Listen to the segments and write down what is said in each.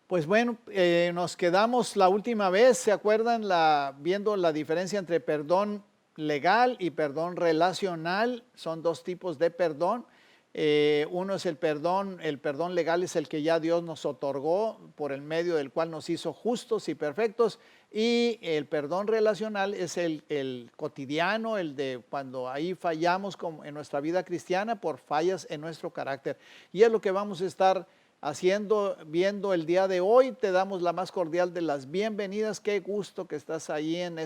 Pues bueno, nos quedamos la última vez, ¿se acuerdan? Viendo la diferencia entre perdón legal y perdón relacional. Son dos tipos de perdón. Uno es el perdón legal es el que ya Dios nos otorgó, por el medio del cual nos hizo justos y perfectos. Y el perdón relacional es el cotidiano, el de cuando ahí fallamos como en nuestra vida cristiana por fallas en nuestro carácter. Y es lo que vamos a estar viendo el día de hoy. Te damos la más cordial de las bienvenidas. Qué gusto que estás ahí en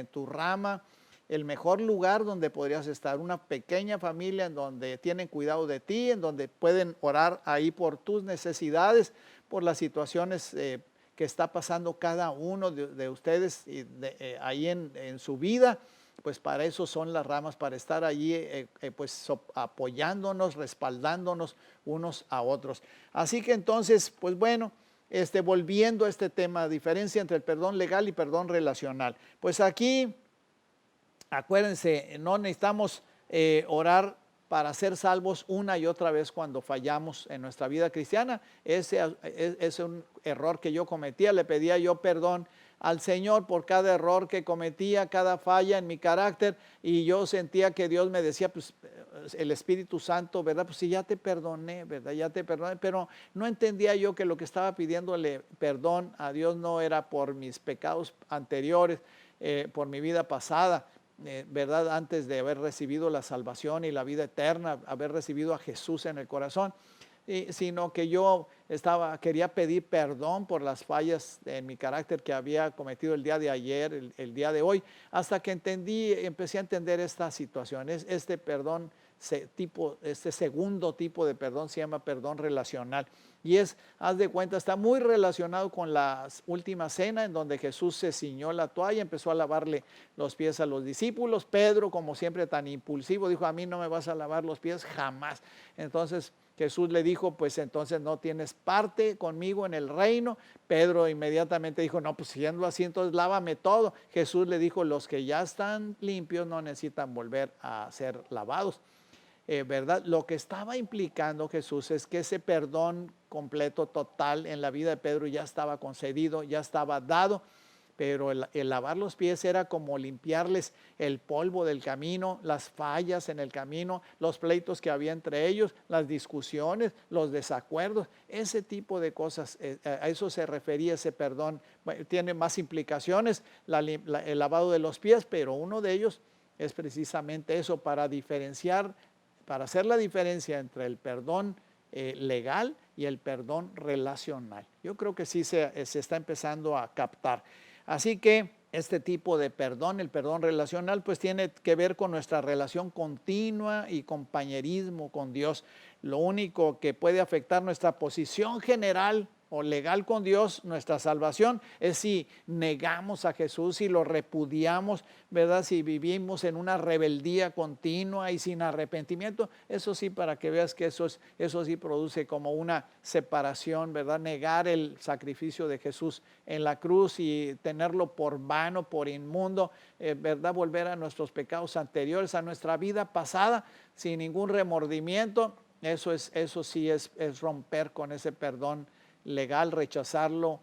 tu rama, el mejor lugar donde podrías estar, una pequeña familia en donde tienen cuidado de ti, en donde pueden orar ahí por tus necesidades, por las situaciones que está pasando cada uno de ustedes ahí en su vida. Pues para eso son las ramas, para estar allí apoyándonos, respaldándonos unos a otros. Así que entonces, pues bueno, volviendo a este tema, diferencia entre el perdón legal y perdón relacional. Pues aquí, acuérdense, no necesitamos orar para ser salvos una y otra vez cuando fallamos en nuestra vida cristiana. Ese es un error que yo cometía, le pedía yo perdón al Señor por cada error que cometía, cada falla en mi carácter, y yo sentía que Dios me decía, pues el Espíritu Santo, ¿verdad? Pues sí, ya te perdoné, ¿verdad? Ya te perdoné, pero no entendía yo que lo que estaba pidiéndole perdón a Dios no era por mis pecados anteriores, por mi vida pasada, ¿verdad? Antes de haber recibido la salvación y la vida eterna, haber recibido a Jesús en el corazón. Sino que yo quería pedir perdón por las fallas en mi carácter que había cometido el día de ayer, el día de hoy, hasta que empecé a entender esta situación. Este perdón, este segundo tipo de perdón se llama perdón relacional. Y haz de cuenta, está muy relacionado con la última cena en donde Jesús se ciñó la toalla, empezó a lavarle los pies a los discípulos. Pedro, como siempre tan impulsivo, dijo, a mí no me vas a lavar los pies jamás. Entonces Jesús le dijo, pues entonces no tienes parte conmigo en el reino. Pedro inmediatamente dijo, no, pues siendo así, entonces lávame todo. Jesús le dijo, los que ya están limpios no necesitan volver a ser lavados. ¿Verdad? Lo que estaba implicando Jesús es que ese perdón completo, total en la vida de Pedro ya estaba concedido, ya estaba dado, pero el lavar los pies era como limpiarles el polvo del camino, las fallas en el camino, los pleitos que había entre ellos, las discusiones, los desacuerdos, ese tipo de cosas. A eso se refería ese perdón. Bueno, tiene más implicaciones el lavado de los pies, pero uno de ellos es precisamente eso, para hacer la diferencia entre el perdón legal y el perdón relacional. Yo creo que sí se está empezando a captar. Así que este tipo de perdón, el perdón relacional, pues tiene que ver con nuestra relación continua y compañerismo con Dios. Lo único que puede afectar nuestra posición general o legal con Dios, nuestra salvación, es si negamos a Jesús, si lo repudiamos, ¿verdad? Si vivimos en una rebeldía continua y sin arrepentimiento. Eso sí, para que veas que eso sí produce como una separación, ¿verdad? Negar el sacrificio de Jesús en la cruz y tenerlo por vano, por inmundo, ¿verdad? Volver a nuestros pecados anteriores, a nuestra vida pasada, sin ningún remordimiento. Eso sí es romper con ese perdón legal, rechazarlo,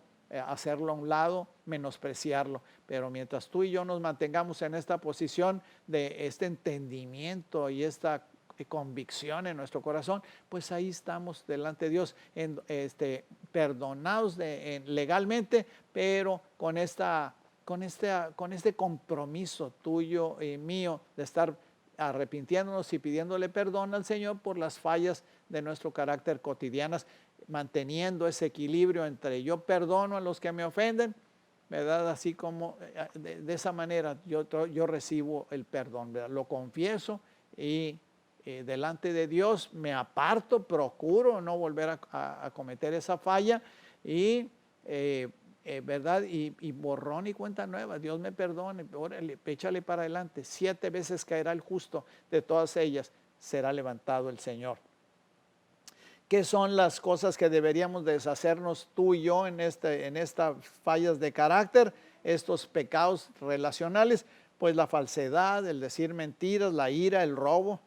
hacerlo a un lado, menospreciarlo. Pero mientras tú y yo nos mantengamos en esta posición de este entendimiento y esta convicción en nuestro corazón, pues ahí estamos delante de Dios, perdonados legalmente, pero con este compromiso tuyo y mío de estar arrepintiéndonos y pidiéndole perdón al Señor por las fallas de nuestro carácter cotidianas, manteniendo ese equilibrio entre yo perdono a los que me ofenden, ¿verdad? Así como de esa manera yo recibo el perdón, ¿verdad? Lo confieso y delante de Dios me aparto, procuro no volver a cometer esa falla y ¿verdad? Y borrón y cuenta nueva. Dios me perdone, órale, échale para adelante. 7 veces caerá el justo, de todas ellas será levantado el Señor. ¿Qué son las cosas que deberíamos deshacernos tú y yo en estas fallas de carácter, estos pecados relacionales? Pues la falsedad, el decir mentiras, la ira, el robo,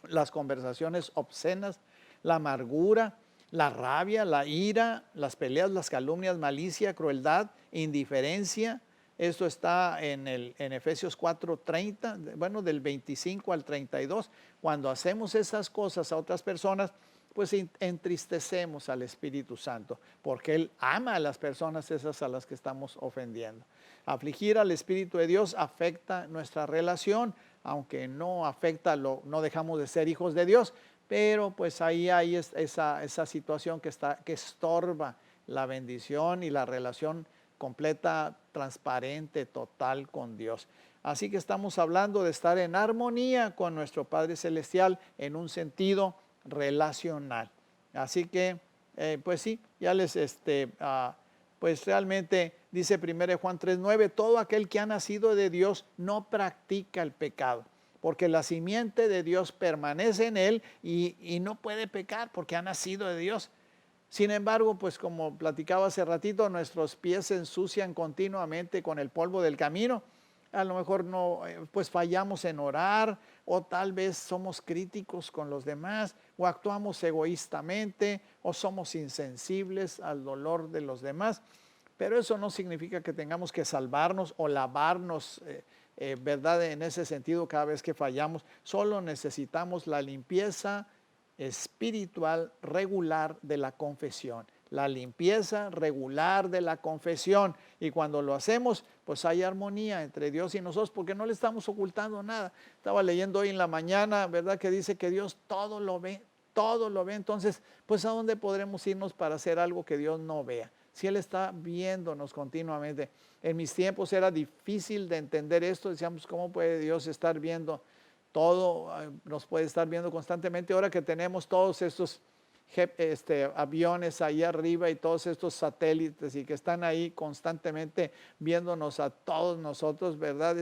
las conversaciones obscenas, la amargura, la rabia, la ira, las peleas, las calumnias, malicia, crueldad, indiferencia. Esto está en Efesios 4:30, bueno, del 25 al 32. Cuando hacemos esas cosas a otras personas, pues entristecemos al Espíritu Santo, porque Él ama a las personas esas a las que estamos ofendiendo. Afligir al Espíritu de Dios afecta nuestra relación, aunque no afecta, no dejamos de ser hijos de Dios, pero pues ahí hay esa situación que estorba la bendición y la relación completa, transparente, total con Dios. Así que estamos hablando de estar en armonía con nuestro Padre Celestial en un sentido relacional. Así que, pues sí, ya les, pues realmente dice 1 Juan 3:9, todo aquel que ha nacido de Dios no practica el pecado, porque la simiente de Dios permanece en él y no puede pecar porque ha nacido de Dios. Sin embargo, pues como platicaba hace ratito, nuestros pies se ensucian continuamente con el polvo del camino. A lo mejor no, pues fallamos en orar, o tal vez somos críticos con los demás, o actuamos egoístamente, o somos insensibles al dolor de los demás. Pero eso no significa que tengamos que salvarnos o lavarnos, ¿verdad? En ese sentido, cada vez que fallamos, solo necesitamos la limpieza espiritual regular de la confesión. La limpieza regular de la confesión. Y cuando lo hacemos, pues hay armonía entre Dios y nosotros, porque no le estamos ocultando nada. Estaba leyendo hoy en la mañana, ¿verdad? Que dice que Dios todo lo ve, todo lo ve. Entonces, pues ¿a dónde podremos irnos para hacer algo que Dios no vea? Si Él está viéndonos continuamente. En mis tiempos era difícil de entender esto. Decíamos, ¿cómo puede Dios estar viendo todo? Nos puede estar viendo constantemente. Ahora que tenemos todos estos aviones ahí arriba y todos estos satélites y que están ahí constantemente viéndonos a todos nosotros, ¿verdad?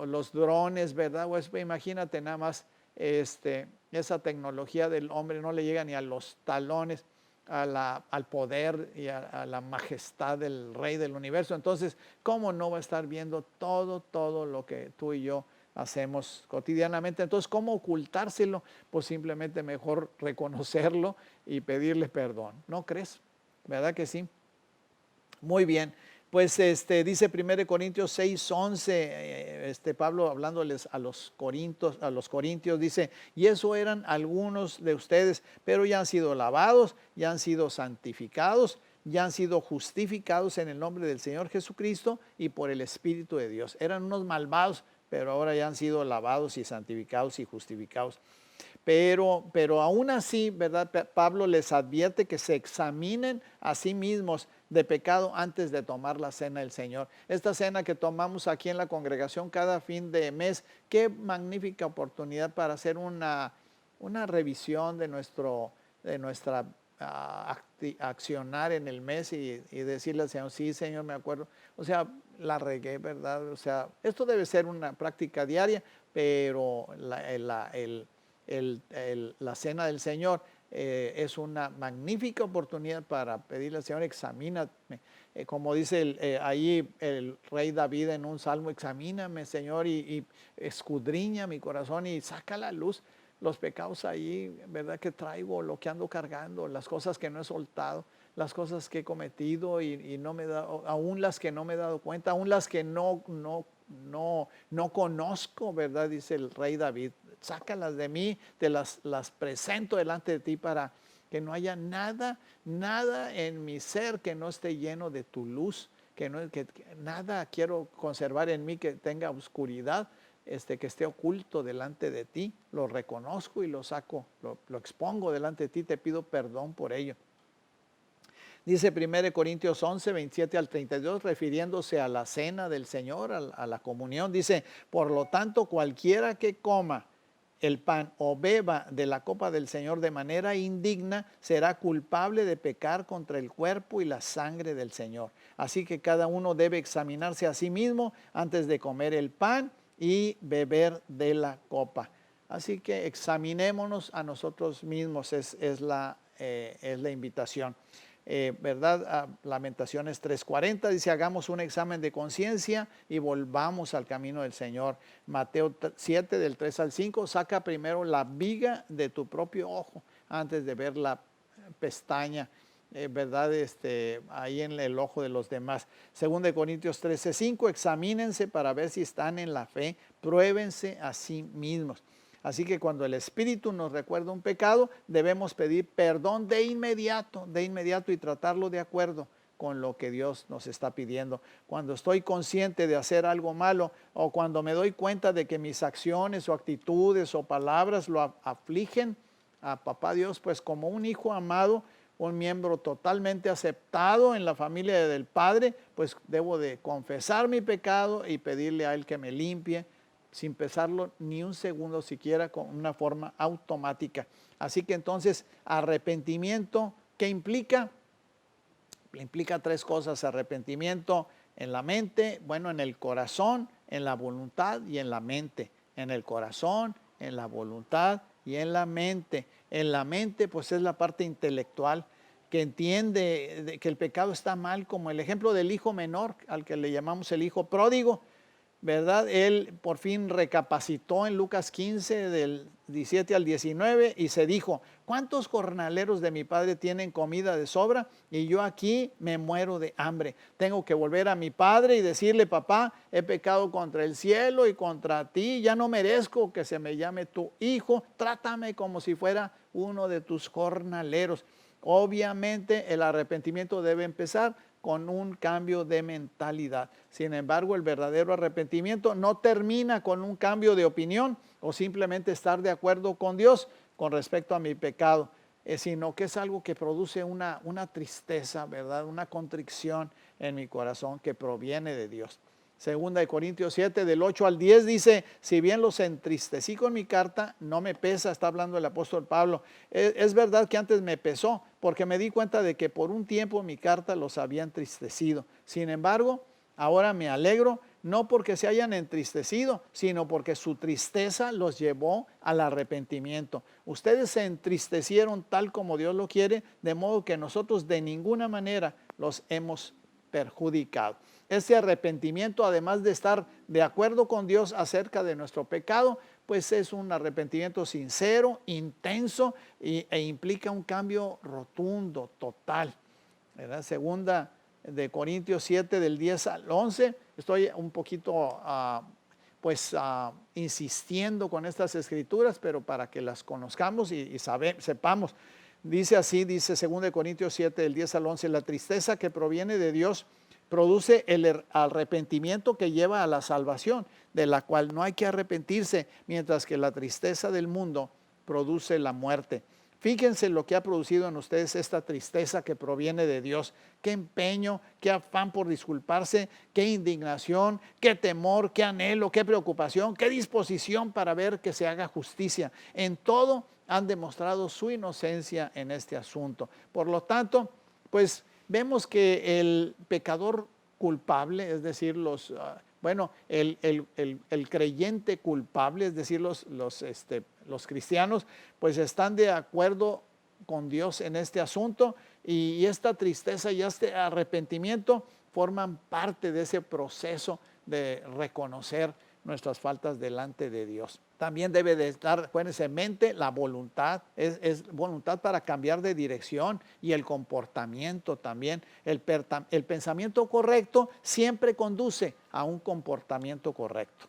Los drones, ¿verdad? Pues imagínate nada más esa tecnología del hombre no le llega ni a los talones al poder y a la majestad del Rey del universo. Entonces, ¿cómo no va a estar viendo todo lo que tú y yo hacemos cotidianamente? Entonces, ¿cómo ocultárselo? Pues simplemente mejor reconocerlo y pedirle perdón. ¿No crees? ¿Verdad que sí? Muy bien. Pues dice 1 Corintios 6:11, Pablo hablándoles a los corintios, dice, y eso eran algunos de ustedes, pero ya han sido lavados, ya han sido santificados, ya han sido justificados en el nombre del Señor Jesucristo y por el Espíritu de Dios. Eran unos malvados, pero ahora ya han sido lavados y santificados y justificados. Pero aún así, ¿verdad? Pablo les advierte que se examinen a sí mismos de pecado antes de tomar la cena del Señor. Esta cena que tomamos aquí en la congregación cada fin de mes, qué magnífica oportunidad para hacer una revisión de nuestra accionar en el mes y decirle al Señor, sí, Señor, me acuerdo. O sea, la regué, ¿verdad? O sea, esto debe ser una práctica diaria, pero la cena del Señor es una magnífica oportunidad para pedirle al Señor, examíname. Como dice ahí el rey David en un salmo, examíname, Señor, y escudriña mi corazón y saca a la luz los pecados ahí, ¿verdad? Que traigo, lo que ando cargando, las cosas que no he soltado, las cosas que he cometido y no me he dado, aún las que no me he dado cuenta, aún las que no conozco, ¿verdad? Dice el rey David, sácalas de mí, te las presento delante de ti para que no haya nada en mi ser que no esté lleno de tu luz, que nada quiero conservar en mí que tenga oscuridad, que esté oculto delante de ti. Lo reconozco y lo saco, lo expongo delante de ti, te pido perdón por ello. Dice 1 Corintios 11, 27 al 32, refiriéndose a la cena del Señor, a la comunión, dice, por lo tanto, cualquiera que coma el pan o beba de la copa del Señor de manera indigna, será culpable de pecar contra el cuerpo y la sangre del Señor. Así que cada uno debe examinarse a sí mismo antes de comer el pan y beber de la copa. Así que examinémonos a nosotros mismos, es la invitación. ¿Verdad? Lamentaciones 3:40 dice, hagamos un examen de conciencia y volvamos al camino del Señor. Mateo 7 del 3 al 5, saca primero la viga de tu propio ojo antes de ver la pestaña, ¿verdad? Ahí en el ojo de los demás. Según de Corintios 13:5, examínense para ver si están en la fe, pruébense a sí mismos. Así que cuando el Espíritu nos recuerda un pecado, debemos pedir perdón de inmediato y tratarlo de acuerdo con lo que Dios nos está pidiendo. Cuando estoy consciente de hacer algo malo o cuando me doy cuenta de que mis acciones o actitudes o palabras lo afligen a Papá Dios, pues como un hijo amado, un miembro totalmente aceptado en la familia del Padre, pues debo de confesar mi pecado y pedirle a Él que me limpie, sin pensarlo ni un segundo siquiera, con una forma automática. Así que entonces, arrepentimiento, ¿qué implica? Implica tres cosas: arrepentimiento en la mente, bueno, en el corazón, en la voluntad y en la mente. En el corazón, en la voluntad y en la mente. En la mente, pues es la parte intelectual que entiende que el pecado está mal, como el ejemplo del hijo menor, al que le llamamos el hijo pródigo, ¿verdad? Él por fin recapacitó en Lucas 15, del 17 al 19, y se dijo: ¿cuántos jornaleros de mi padre tienen comida de sobra? Y yo aquí me muero de hambre. Tengo que volver a mi padre y decirle: papá, he pecado contra el cielo y contra ti, ya no merezco que se me llame tu hijo, trátame como si fuera uno de tus jornaleros. Obviamente el arrepentimiento debe empezar con un cambio de mentalidad. Sin embargo, el verdadero arrepentimiento no termina con un cambio de opinión o simplemente estar de acuerdo con Dios con respecto a mi pecado, sino que es algo que produce una tristeza, ¿verdad? Una contrición en mi corazón que proviene de Dios. Segunda de Corintios 7, del 8 al 10 dice: si bien los entristecí con mi carta, no me pesa. Está hablando el apóstol Pablo. Es verdad que antes me pesó, porque me di cuenta de que por un tiempo mi carta los había entristecido. Sin embargo, ahora me alegro, no porque se hayan entristecido, sino porque su tristeza los llevó al arrepentimiento. Ustedes se entristecieron tal como Dios lo quiere, de modo que nosotros de ninguna manera los hemos perjudicado. Ese arrepentimiento, además de estar de acuerdo con Dios acerca de nuestro pecado, pues es un arrepentimiento sincero, intenso e implica un cambio rotundo, total, ¿verdad? Segunda de Corintios 7, del 10 al 11, estoy un poquito insistiendo con estas escrituras, pero para que las conozcamos y sepamos. Dice así, dice 2 Corintios 7, del 10 al 11, la tristeza que proviene de Dios produce el arrepentimiento que lleva a la salvación, de la cual no hay que arrepentirse, mientras que la tristeza del mundo produce la muerte. Fíjense lo que ha producido en ustedes esta tristeza que proviene de Dios. Qué empeño, qué afán por disculparse, qué indignación, qué temor, qué anhelo, qué preocupación, qué disposición para ver que se haga justicia. En todo han demostrado su inocencia en este asunto. Por lo tanto, pues vemos que el pecador culpable, es decir, el creyente culpable, es decir, los cristianos, pues están de acuerdo con Dios en este asunto, y esta tristeza y este arrepentimiento forman parte de ese proceso de reconocer nuestras faltas delante de Dios. También debe de estar, acuérdense, en mente la voluntad, es voluntad para cambiar de dirección, y el comportamiento también. El pensamiento correcto siempre conduce a un comportamiento correcto,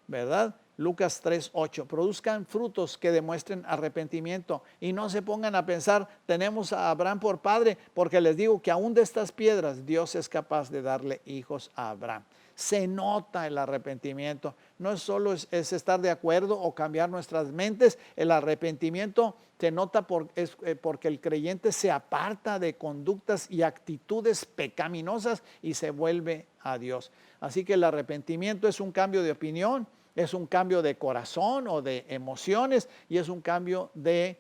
¿verdad? Lucas 3:8, produzcan frutos que demuestren arrepentimiento y no se pongan a pensar: tenemos a Abraham por padre, porque les digo que aún de estas piedras Dios es capaz de darle hijos a Abraham. Se nota el arrepentimiento, no es solo es estar de acuerdo o cambiar nuestras mentes. El arrepentimiento se nota porque el creyente se aparta de conductas y actitudes pecaminosas y se vuelve a Dios. Así que el arrepentimiento es un cambio de opinión, es un cambio de corazón o de emociones, y es un cambio de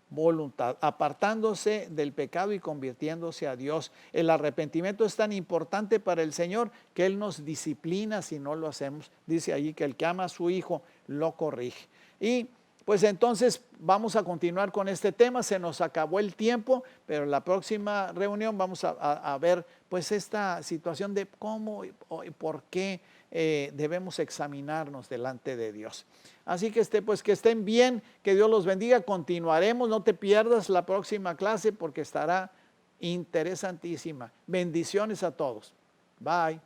voluntad, apartándose del pecado y convirtiéndose a Dios. El arrepentimiento es tan importante para el Señor que Él nos disciplina si no lo hacemos. Dice allí que el que ama a su hijo lo corrige. Y pues entonces vamos a continuar con este tema. Se nos acabó el tiempo, pero en la próxima reunión vamos a ver pues esta situación de cómo y por qué debemos examinarnos delante de Dios. Así que pues que estén bien, que Dios los bendiga. Continuaremos, no te pierdas la próxima clase porque estará interesantísima. Bendiciones a todos. Bye.